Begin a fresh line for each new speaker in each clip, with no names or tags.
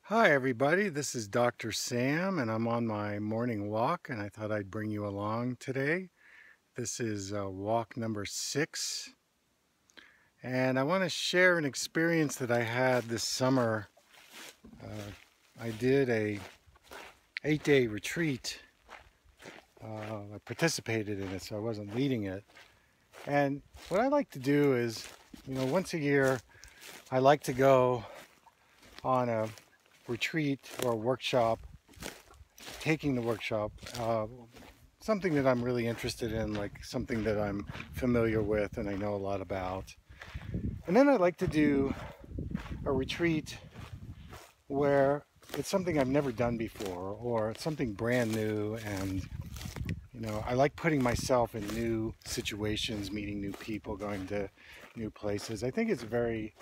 Hi everybody, this is Dr. Sam and I'm on my morning walk and I thought I'd bring you along today. This is walk number 6 and I want to share an experience that I had this summer. I did a 8-day retreat. I participated in it, so I wasn't leading it. And what I like to do is, once a year I like to go on a retreat or a workshop, taking the workshop, something that I'm really interested in, like something that I'm familiar with and I know a lot about. And then I'd like to do a retreat where it's something I've never done before or it's something brand new, and I like putting myself in new situations, meeting new people, going to new places. I think it's very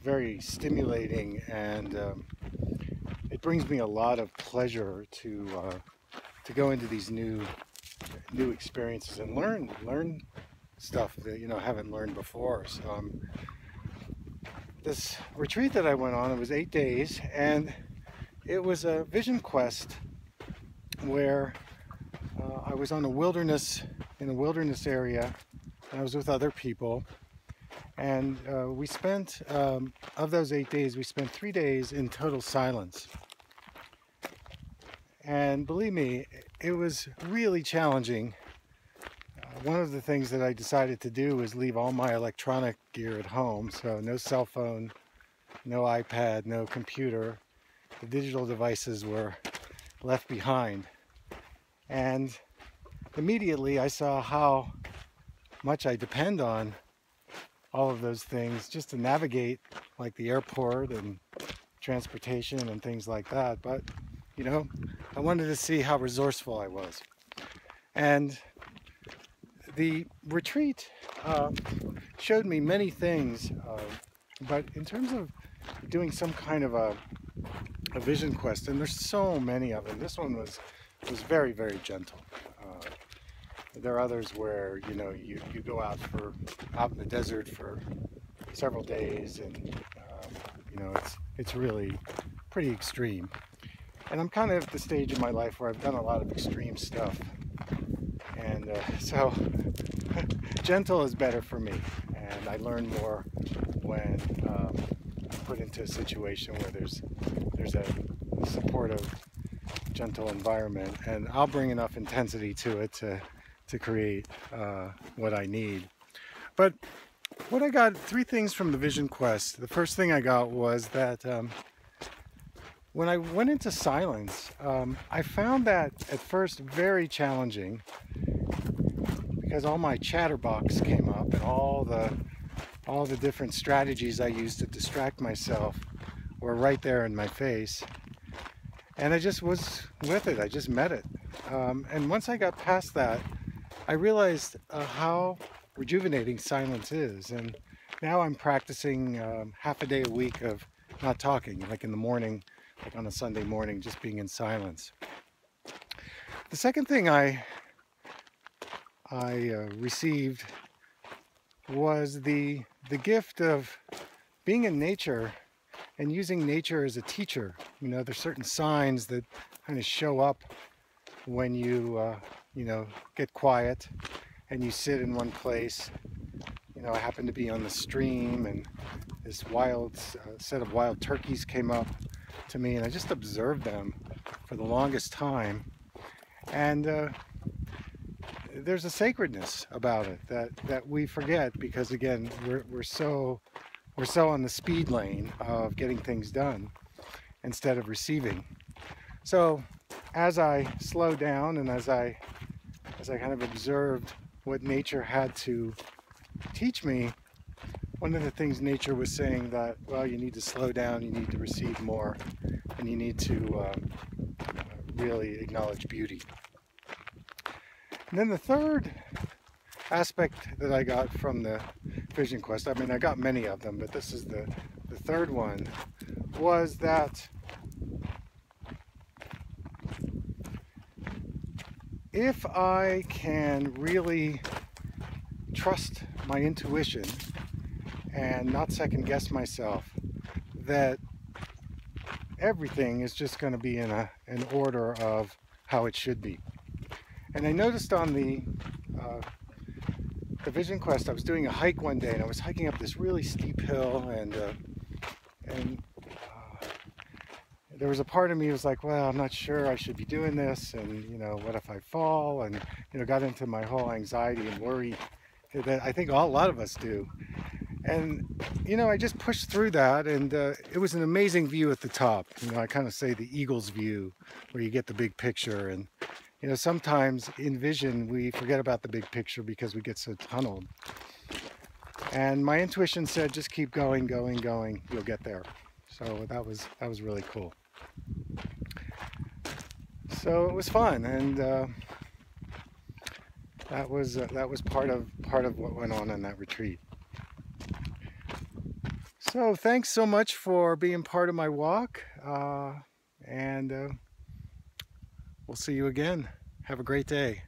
very stimulating, and it brings me a lot of pleasure to go into these new experiences and learn stuff that I haven't learned before. So this retreat that I went on, it was 8 days, and it was a vision quest where I was on in a wilderness area, and I was with other people, and we spent of those 8 days, we spent 3 days in total silence. And believe me, it was really challenging. One of the things that I decided to do was leave all my electronic gear at home. So no cell phone, no iPad, no computer. The digital devices were left behind. And immediately I saw how much I depend on all of those things just to navigate, like the airport and transportation and things like that. But I wanted to see how resourceful I was. And the retreat showed me many things, but in terms of doing some kind of a vision quest, and there's so many of them, this one was very, very gentle. There are others where you go out in the desert for several days, and it's really pretty extreme. And I'm kind of at the stage in my life where I've done a lot of extreme stuff. And so gentle is better for me. And I learn more when I'm put into a situation where there's a supportive, gentle environment. And I'll bring enough intensity to it to create what I need. But what I got, 3 things from the Vision Quest. The first thing I got was that when I went into silence, I found that at first very challenging, because all my chatterbox came up and all the different strategies I used to distract myself were right there in my face. And I just was with it. I just met it. And once I got past that, I realized how rejuvenating silence is. And now I'm practicing half a day a week of not talking, like in the morning, like on a Sunday morning, just being in silence. The second thing I received was the gift of being in nature and using nature as a teacher. There's certain signs that kind of show up when you get quiet and you sit in one place. I happened to be on the stream, and this wild set of wild turkeys came up to me, and I just observed them for the longest time. And there's a sacredness about it that we forget, because again we're so on the speed lane of getting things done instead of receiving. So as I slowed down and as I kind of observed what nature had to teach me, one of the things nature was saying that, well, you need to slow down, you need to receive more, and you need to really acknowledge beauty. And then the third aspect that I got from the Vision Quest, I mean, I got many of them, but this is the third one, was that if I can really trust my intuition and not second guess myself, that everything is just going to be in an order of how it should be. And I noticed on the Vision Quest, I was doing a hike one day, and I was hiking up this really steep hill, and there was a part of me that was like, well, I'm not sure I should be doing this, and what if I fall, and got into my whole anxiety and worry that I think a lot of us do. And I just pushed through that, and it was an amazing view at the top. I kind of say the eagle's view, where you get the big picture. And sometimes in vision we forget about the big picture because we get so tunneled. And my intuition said, just keep going, you'll get there. So that was really cool. So it was fun, and that was part of what went on in that retreat. So thanks so much for being part of my walk, and we'll see you again. Have a great day.